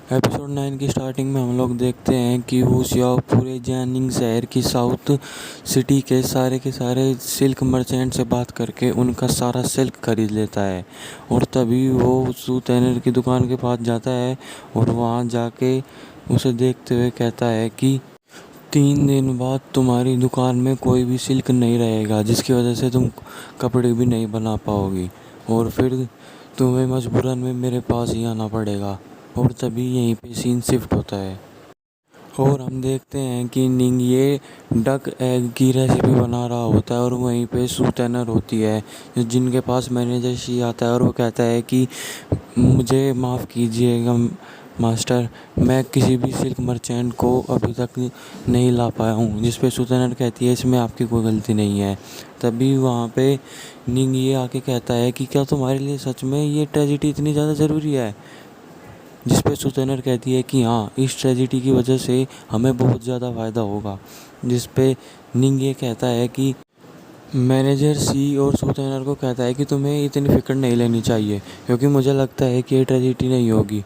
Episode 9 की starting में हम लोग देखते हैं कि वू शियाओ पूरे जियानिंग शहर की साउथ सिटी के सारे सिल्क मर्चेंट से बात करके उनका सारा सिल्क खरीद लेता है। और तभी वो सू तेनर की दुकान के पास जाता है और वहाँ जाके उसे देखते हुए कहता है कि 3 दिन बाद तुम्हारी दुकान में कोई भी सिल्क नहीं रहेगा, जिसकी वजह से तुम कपड़े भी नहीं बना पाओगी और फिर तुम्हें मजबूरन में मेरे पास ही आना पड़ेगा। और तभी यहीं पे सीन शिफ्ट होता है और हम देखते हैं कि निंग ये डक एग की रेसिपी बना रहा होता है और वहीं पे सू टैनर होती है जिनके पास मैनेजर शी आता है और वो कहता है कि मुझे माफ़ कीजिएगा मास्टर, मैं किसी भी सिल्क मर्चेंट को अभी तक नहीं ला पाया हूँ। जिस पे सू टैनर कहती है इसमें आपकी कोई गलती नहीं है। तभी वहाँ पे निंग ये आके कहता है कि क्या तुम्हारे लिए सच में ये ट्रेजिडी इतनी ज़्यादा ज़रूरी है। जिस पे सुतैनर कहती है कि हाँ, इस ट्रेजिडी की वजह से हमें बहुत ज़्यादा फ़ायदा होगा। जिस पे निंग ये कहता है कि मैनेजर सी और सुतैनर को कहता है कि तुम्हें इतनी फ़िक्र नहीं लेनी चाहिए क्योंकि मुझे लगता है कि ये ट्रेजिडी नहीं होगी।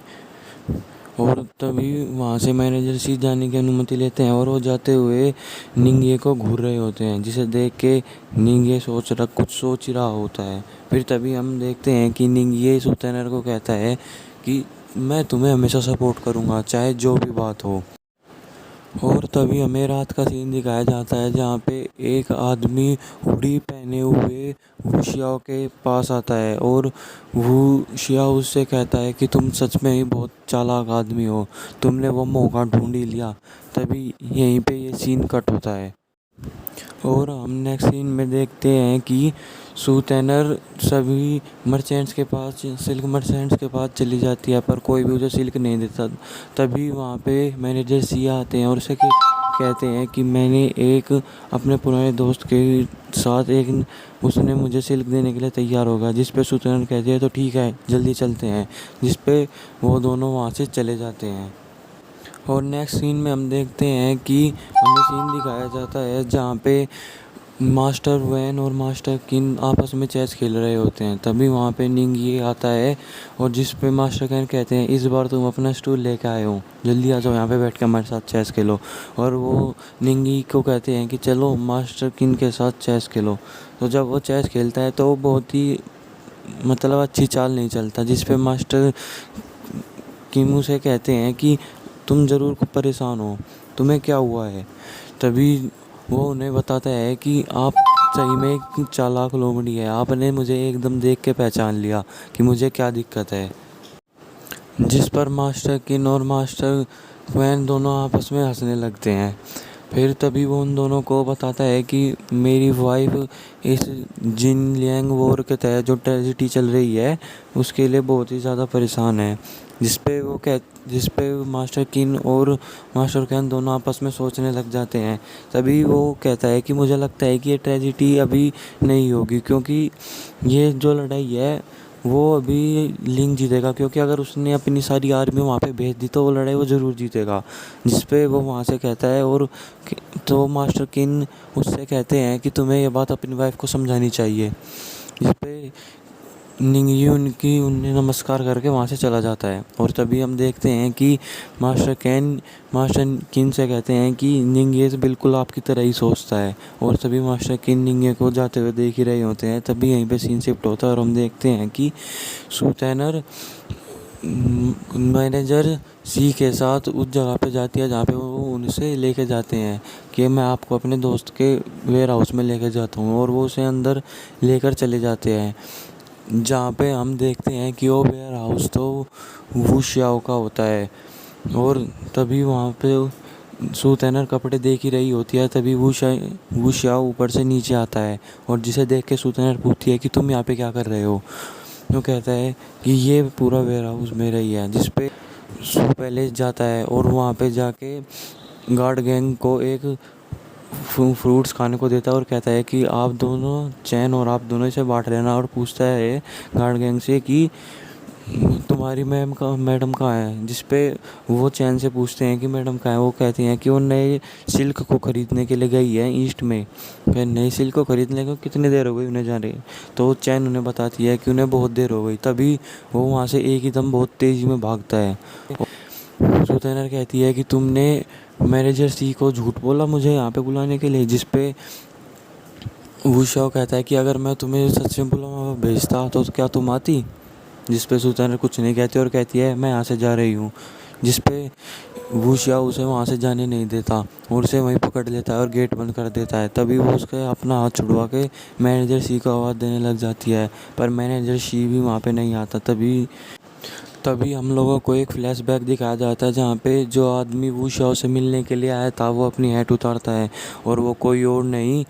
और तभी वहाँ से मैनेजर सी जाने की अनुमति लेते हैं और वो जाते हुए निंगे को घूर रहे होते हैं, जिसे देख के निंगे कुछ सोच ही रहा होता है। फिर तभी हम देखते हैं कि निंगे सुतैनर को कहता है कि मैं तुम्हें हमेशा सपोर्ट करूँगा चाहे जो भी बात हो। और तभी हमें रात का सीन दिखाया जाता है जहाँ पे एक आदमी हुडी पहने हुए वुशियाओ के पास आता है और वुशियाओ उससे कहता है कि तुम सच में ही बहुत चालाक आदमी हो, तुमने वो मौका ढूंढ ही लिया। तभी यहीं पे ये सीन कट होता है और हम नेक्स्ट सीन में देखते हैं कि सू टैनर सभी मर्चेंट्स के पास सिल्क मर्चेंट्स के पास चली जाती है पर कोई भी उसे सिल्क नहीं देता। तभी वहाँ पे मैनेजर सिया आते हैं और उसे कहते हैं कि मैंने एक अपने पुराने दोस्त के साथ एक उसने मुझे सिल्क देने के लिए तैयार होगा। जिस पे सू टैनर कहती है तो ठीक है, जल्दी चलते हैं। जिस पे वो दोनों वहाँ से चले जाते हैं और नेक्स्ट सीन में हम देखते हैं कि हमें सीन दिखाया जाता है जहाँ पे मास्टर वैन और मास्टर किन आपस में चेस खेल रहे होते हैं। तभी वहाँ पे निंग ये आता है और जिस पे मास्टर कैन कहते हैं इस बार तुम अपना स्टूल लेके आए हो, जल्दी आ जाओ यहाँ पे बैठ के हमारे साथ चेस खेलो। और वो निंगी को कहते हैं कि चलो मास्टर किन के साथ चेस खेलो। तो जब वो चेस खेलता है तो वो बहुत ही अच्छी चाल नहीं चलता। जिस पे मास्टर किमू से कहते हैं कि तुम ज़रूर परेशान हो, तुम्हें क्या हुआ है। तभी वो उन्हें बताता है कि आप सही में एक चालाक लोमड़ी है, आपने मुझे एकदम देख के पहचान लिया कि मुझे क्या दिक्कत है। जिस पर मास्टर किन और मास्टर वैन दोनों आपस में हंसने लगते हैं। फिर तभी वो उन दोनों को बताता है कि मेरी वाइफ इस जिन लियांग वॉर के तहत जो ट्रेजिडी चल रही है उसके लिए बहुत ही ज़्यादा परेशान है। जिस पे मास्टर किन और मास्टर कैन दोनों आपस में सोचने लग जाते हैं। तभी वो कहता है कि मुझे लगता है कि ये ट्रेजिडी अभी नहीं होगी क्योंकि ये जो लड़ाई है वो अभी लिंग जीतेगा, क्योंकि अगर उसने अपनी सारी आर्मी वहाँ पे भेज दी तो वो लड़ाई वो ज़रूर जीतेगा। जिस पे वो वहाँ से कहता है और तो मास्टर किन उससे कहते हैं कि तुम्हें ये बात अपनी वाइफ को समझानी चाहिए। जिस पे निंगयू उनकी उन्हें नमस्कार करके वहाँ से चला जाता है और तभी हम देखते हैं कि मास्टर किन से कहते हैं कि निंगे बिल्कुल आपकी तरह ही सोचता है। और तभी मास्टर किन निंगे को जाते हुए देख ही रहे होते हैं। तभी यहीं पे सीन शिफ्ट होता है और हम देखते हैं कि सू टैनर मैनेजर सी के साथ उस जगह पे जाती है जहाँ पे वो उनसे लेके जाते हैं कि मैं आपको अपने दोस्त के वेयर हाउस में लेके जाता हूँ। और वो उसे अंदर लेकर चले जाते हैं जहाँ पे हम देखते हैं कि वो वेयर हाउस तो वू शियाओ का होता है। और तभी वहाँ पे सू टैनर कपड़े देख ही रही होती है। तभी वू शियाओ ऊपर से नीचे आता है और जिसे देख के सू टैनर पूछती है कि तुम यहाँ पे क्या कर रहे हो। वो कहता है कि ये पूरा वेयर हाउस मेरा ही है। जिस पे सू पहले जाता है और वहाँ पे जाके गार्ड गैंग को एक फ्रूट्स खाने को देता है और कहता है कि आप दोनों चैन और आप दोनों इसे बांट लेना। और पूछता है गार्ड गैंग से कि तुम्हारी मैडम कहाँ है। जिस पे वो चैन से पूछते हैं कि मैडम कहाँ है। वो कहती हैं कि वो नए सिल्क को ख़रीदने के लिए गई है ईस्ट में। नई सिल्क को ख़रीदने को कितनी देर हो गई उन्हें जा रही। तो चैन उन्हें बताती है कि उन्हें बहुत देर हो गई। तभी वो वहाँ से एक ही दम बहुत तेज़ी में भागता है सुतैनर कहती है कि तुमने मैनेजर सी को झूठ बोला मुझे यहाँ पे बुलाने के लिए, जिस पे वू शाओ कहता है कि अगर मैं तुम्हें सच में बुलावा भेजता तो क्या तुम आती। जिस पे सुतैनर कुछ नहीं कहती और कहती है मैं यहाँ से जा रही हूँ। जिस पे वू शाओ उसे वहाँ से जाने नहीं देता और उसे वहीं पकड़ लेता है और गेट बंद कर देता है। तभी वो उसके अपना हाथ छुड़वा के मैनेजर सी को आवाज़ देने लग जाती है, पर मैनेजर सी भी वहाँ पे नहीं आता। तभी तभी हम लोगों को एक फ्लैशबैक दिखाया जाता है जहाँ पे जो आदमी वू शाओ से मिलने के लिए आया था वो अपनी हैट उतारता है और वो कोई और नहीं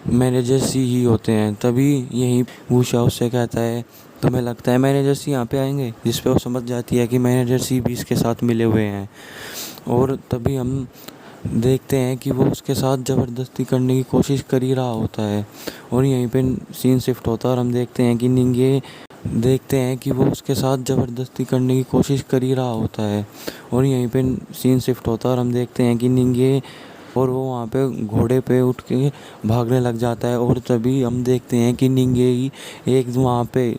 मैनेजर सी ही होते हैं। तभी यहीं वू शाओ से कहता है तुम्हें लगता है मैनेजर सी यहाँ पे आएंगे, जिस पे वो समझ जाती है कि मैनेजर सी भी इसके साथ मिले हुए हैं। और तभी हम देखते हैं कि वो उसके साथ ज़बरदस्ती करने की कोशिश कर ही रहा होता है और यहीं पे सीन शिफ्ट होता है और हम देखते हैं कि वो उसके साथ ज़बरदस्ती करने की कोशिश कर ही रहा होता है और यहीं पे सीन शिफ्ट होता है और हम देखते हैं कि निंगे और वो वहाँ पे घोड़े पे उठ के भागने लग जाता है। और तभी हम देखते हैं कि निंगे ही एक वहाँ पे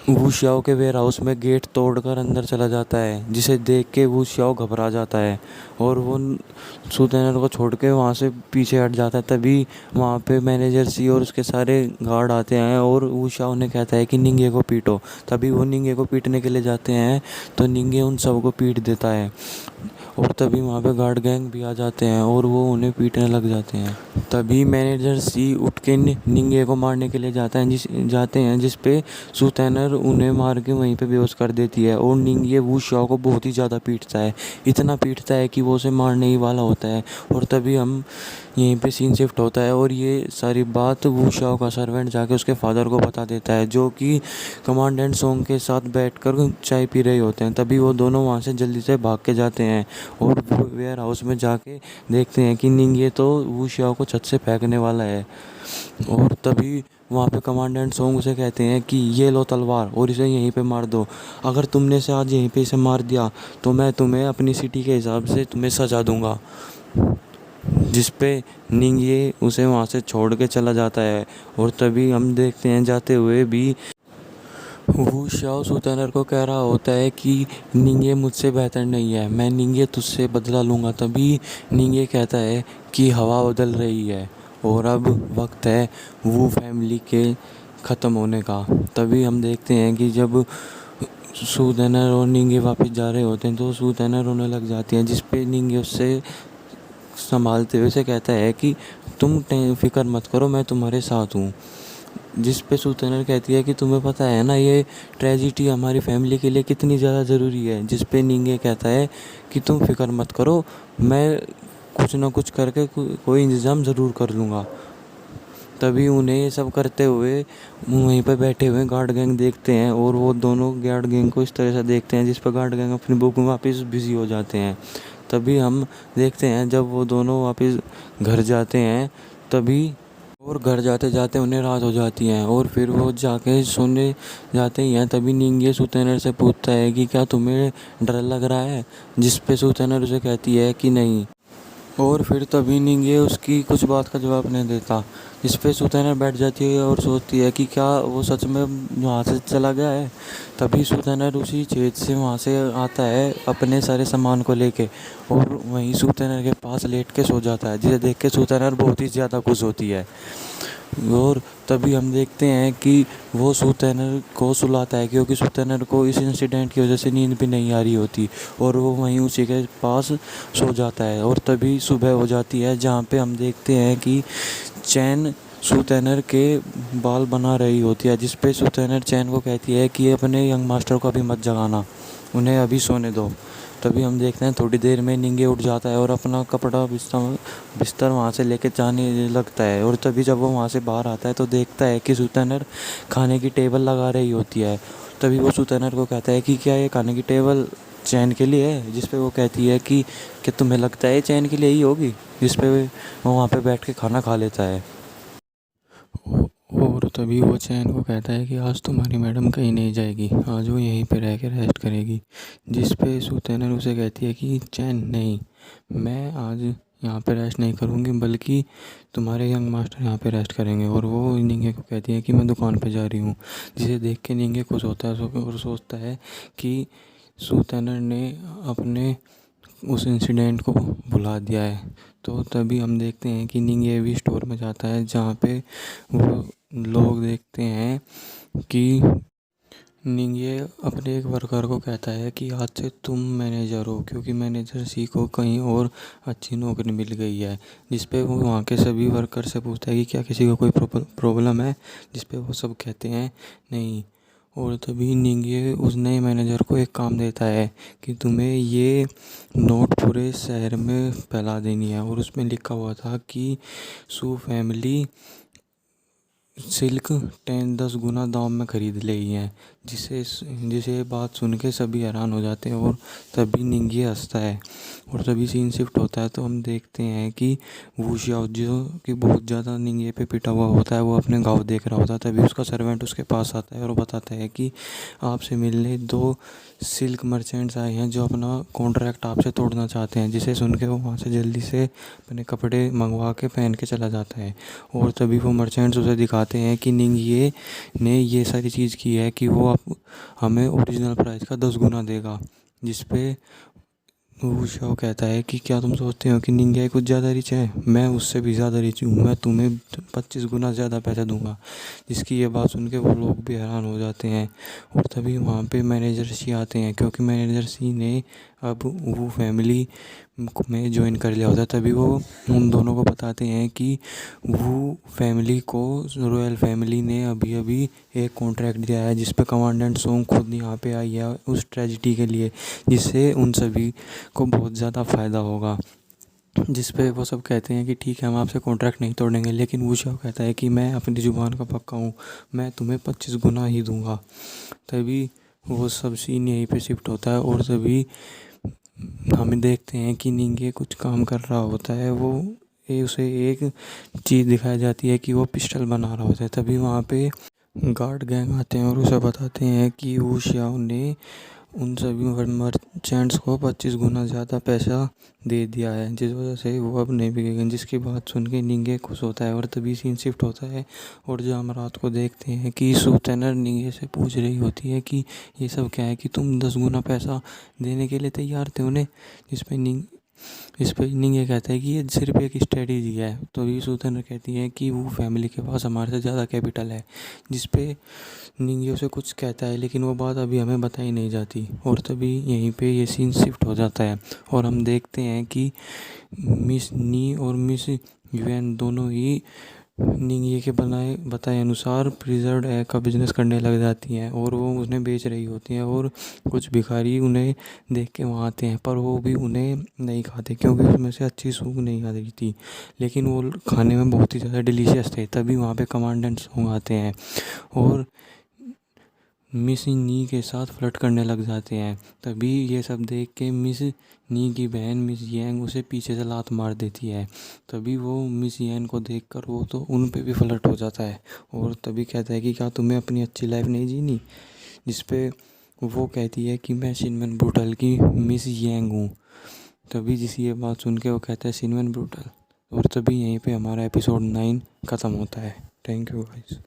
वू शाओ के वेयर हाउस में गेट तोड़कर अंदर चला जाता है, जिसे देख के वू शाओ घबरा जाता है और वो सुतैनर को छोड़ के वहाँ से पीछे हट जाता है। तभी वहाँ पे मैनेजर सी और उसके सारे गार्ड आते हैं और वू शाओ ने कहता है कि निंगे को पीटो। तभी वो निंगे को पीटने के लिए जाते हैं तो निंगे उन सबको पीट देता है और तभी वहाँ पे गार्ड गैंग भी आ जाते हैं और वो उन्हें पीटने लग जाते हैं। तभी मैनेजर सी उठ के निंगे को मारने के लिए जाते हैं जिस पे सुतैनर उन्हें मार के वहीं पे बेहोश कर देती है और निंगे वू शाओ को बहुत ही ज़्यादा पीटता है, इतना पीटता है कि वो उसे मारने ही वाला होता है। और तभी हम यहीं पे सीन शिफ्ट होता है और ये सारी बात वू शाओ का सर्वेंट जाके उसके फादर को बता देता है, जो कि कमांडेंट सोंग के साथ बैठकर चाय पी रहे होते हैं। तभी वो दोनों वहाँ से जल्दी से भाग के जाते हैं और वेयर हाउस में जाके देखते हैं कि निंगे तो वू शाओ को छत से फेंकने वाला है। और तभी वहाँ पे कमांडेंट सोंग उसे कहते हैं कि ये लो तलवार और इसे यहीं पे मार दो, अगर तुमने से आज यहीं पे इसे मार दिया तो मैं तुम्हें अपनी सिटी के हिसाब से तुम्हें सजा दूंगा। जिस पे निंगे उसे वहाँ से छोड़ के चला जाता है और तभी हम देखते हैं जाते हुए भी वू शाओ सुतैनर को कह रहा होता है कि निंगे मुझसे बेहतर नहीं है, मैं निंगे तुझसे बदला लूँगा। तभी निंगे कहता है कि हवा बदल रही है और अब वक्त है वू फैमिली के ख़त्म होने का। तभी हम देखते हैं कि जब सुतैनर और निंगे वापस जा रहे होते हैं तो सुतैनर रोने लग जाती हैं, जिस पे निंगे उससे संभालते हुए से कहता है कि तुम फिक्र मत करो, मैं तुम्हारे साथ हूँ। जिस पे सुतैनर कहती है कि तुम्हें पता है ना ये ट्रेजिडी हमारी फैमिली के लिए कितनी ज़्यादा ज़रूरी है। जिस पे निंगे कहता है कि तुम फिक्र मत करो, मैं कुछ ना कुछ करके कोई इंतज़ाम ज़रूर कर लूँगा। तभी उन्हें ये सब करते हुए वहीं पर बैठे हुए गार्ड गैंग देखते हैं और वो दोनों गार्ड गैंग को इस तरह से देखते हैं जिस पर गार्ड गैंग अपनी बुक में वापस बिजी हो जाते हैं। तभी हम देखते हैं जब वो दोनों वापस घर जाते हैं तभी और घर जाते जाते उन्हें रात हो जाती है और फिर वो जाके सोने जाते ही हैं। तभी निंगे सुतैनर से पूछता है कि क्या तुम्हें डर लग रहा है, जिस पे सुतैनर उसे कहती है कि नहीं। और फिर तभी निंगे उसकी कुछ बात का जवाब नहीं देता। इस पे सुतैनर बैठ जाती है और सोचती है कि क्या वो सच में वहाँ से चला गया है। तभी सुतैनर उसी छेद से वहाँ से आता है अपने सारे सामान को लेके और वहीं सुतैनर के पास लेट के सो जाता है, जिसे देख के सुतैनर बहुत ही ज़्यादा खुश होती है। और तभी हम देखते हैं कि वो सुतैनर को सुलाता है क्योंकि सुतैनर को इस इंसिडेंट की वजह से नींद भी नहीं आ रही होती और वो वहीं उसी के पास सो जाता है। और तभी सुबह हो जाती है जहाँ पे हम देखते हैं कि चैन सुतैनर के बाल बना रही होती है, जिस पे सुतैनर चैन को कहती है कि अपने यंग मास्टर को अभी मत जगाना, उन्हें अभी सोने दो। तभी हम देखते हैं थोड़ी देर में निंगे उठ जाता है और अपना कपड़ा बिस्तर वहाँ से लेके जाने लगता है। और तभी जब वो वहाँ से बाहर आता है तो देखता है कि सुतैनर खाने की टेबल लगा रही होती है। तभी वो सुतैनर को कहता है कि क्या ये खाने की टेबल चैन के लिए है, जिस पे वो कहती है कि क्या तुम्हें लगता है चैन के लिए ही होगी, जिस पे वो वहाँ पे बैठ के खाना खा लेता है। और तभी वो चैन को कहता है कि आज तुम्हारी मैडम कहीं नहीं जाएगी, आज वो यहीं पे रह के रेस्ट करेगी। जिस पे सुतैनर उसे कहती है कि चैन नहीं, मैं आज यहाँ पे रेस्ट नहीं करूँगी बल्कि तुम्हारे यंग मास्टर यहाँ पे रेस्ट करेंगे। और वो निंगे को कहती है कि मैं दुकान पे जा रही हूँ, जिसे देख के निंगे खुश होता है और सोचता है कि सूतेनर ने अपने उस इंसिडेंट को भुला दिया है। तो तभी हम देखते हैं कि निंगे भी स्टोर में जाता है जहाँ पे वो लोग देखते हैं कि निंगे अपने एक वर्कर को कहता है कि आज से तुम मैनेजर हो, क्योंकि मैनेजर सी को कहीं और अच्छी नौकरी मिल गई है। जिस पे वो वहाँ के सभी वर्कर से पूछता है कि क्या किसी को कोई प्रॉब्लम है, जिस पे वो सब कहते हैं नहीं। और तभी निंगे उस नए मैनेजर को एक काम देता है कि तुम्हें ये नोट पूरे शहर में फैला देनी है। और उसमें लिखा हुआ था कि सू फैमिली सिल्क 10 गुना दाम में खरीद ली है। जिसे बात सुन के सभी हैरान हो जाते हैं और तभी निंगी हंसता है। और तभी सीन शिफ्ट होता है तो हम देखते हैं कि वो शियाओ जो कि बहुत ज़्यादा निंगे पे पिटा हुआ होता है, वो अपने घाव देख रहा होता है। तभी उसका सर्वेंट उसके पास आता है और बताता है कि आपसे मिलने 2 सिल्क मर्चेंट्स आए हैं जो अपना कॉन्ट्रैक्ट आपसे तोड़ना चाहते हैं। जिसे सुन के वो वहाँ से जल्दी से अपने कपड़े मंगवा के पहन के चला जाता है। और तभी वो मर्चेंट्स उसे दिखाते हैं कि निंगिए ने ये सारी चीज़ की है कि वो आप हमें ओरिजिनल प्राइस का 10 गुना देगा। जिस पे वो शाओ कहता है कि क्या तुम सोचते हो कि निंगिया कुछ ज़्यादा रिच है, मैं उससे भी ज़्यादा रिच हूँ, मैं तुम्हें 25 गुना ज़्यादा पैसा दूंगा। जिसकी ये बात सुन के वो लोग भी हैरान हो जाते हैं। और तभी वहाँ पे मैनेजर सी आते हैं, क्योंकि मैनेजर सी ने अब वो फैमिली में ज्वाइन कर लिया होता है। तभी वो उन दोनों को बताते हैं कि वो फैमिली को रॉयल फैमिली ने अभी अभी एक कॉन्ट्रैक्ट दिया है जिस पे कमांडेंट सोंग खुद यहाँ पे आई है उस ट्रेजिडी के लिए, जिससे उन सभी को बहुत ज़्यादा फ़ायदा होगा। जिस पे वो सब कहते हैं कि ठीक है हम आपसे कॉन्ट्रैक्ट नहीं तोड़ेंगे, लेकिन वो शव कहता है कि मैं अपनी ज़ुबान का पक्का हूँ, मैं तुम्हें 25 गुना ही दूंगा। तभी वो सब सीन यहीं पे शिफ्ट होता है और तभी हमें देखते हैं कि निंगे कुछ काम कर रहा होता है। वो उसे एक चीज़ दिखाई जाती है कि वो पिस्टल बना रहा होता है। तभी वहाँ पे गार्ड गैंग आते हैं और उसे बताते हैं कि वो श्याओ ने उन सभी मर्चेंट्स को 25 गुना ज़्यादा पैसा दे दिया है, जिस वजह से वो अब नहीं बिकेंगे। जिसकी बात सुन के निंगे खुश होता है और तभी सीन शिफ्ट होता है और जब हम रात को देखते हैं कि सूतेनर निंगे से पूछ रही होती है कि ये सब क्या है, कि तुम 10 गुना पैसा देने के लिए तैयार थे उन्हें। इस पे निंग ये कहता है कि ये सिर्फ एक स्ट्रेटेजी है। तो ये सूतन कहती है कि वो फैमिली के पास हमारे से ज़्यादा कैपिटल है। जिस पे निंग उसे कुछ कहता है, लेकिन वो बात अभी हमें बताई नहीं जाती। और तभी यहीं पे ये सीन शिफ्ट हो जाता है और हम देखते हैं कि मिस नी और मिस यूएन दोनों ही निंगिए के बताए अनुसार प्रिजर्व एग का बिजनेस करने लग जाती हैं और वो उन्हें बेच रही होती हैं। और कुछ भिखारी उन्हें देख के वहाँ आते हैं, पर वो भी उन्हें नहीं खाते क्योंकि उसमें से अच्छी सूप नहीं आ रही थी, लेकिन वो खाने में बहुत ही ज़्यादा डिलीशियस थे। तभी वहाँ पे कमांडेंट सोंग आते हैं और मिस नी के साथ फ्लर्ट करने लग जाते हैं। तभी ये सब देख के मिस नी की बहन मिस यंग उसे पीछे से लात मार देती है। तभी वो मिस यंग को देखकर वो तो उन पे भी फ्लर्ट हो जाता है और तभी कहता है कि क्या तुम्हें अपनी अच्छी लाइफ नहीं जीनी। जिस पे वो कहती है कि मैं सिनेमन ब्रूटल की मिस यंग हूँ। तभी जिस ये बात सुन के वो कहता है सिनेमन ब्रूटल। और तभी यहीं पे हमारा एपिसोड 9 ख़त्म होता है। Thank you guys.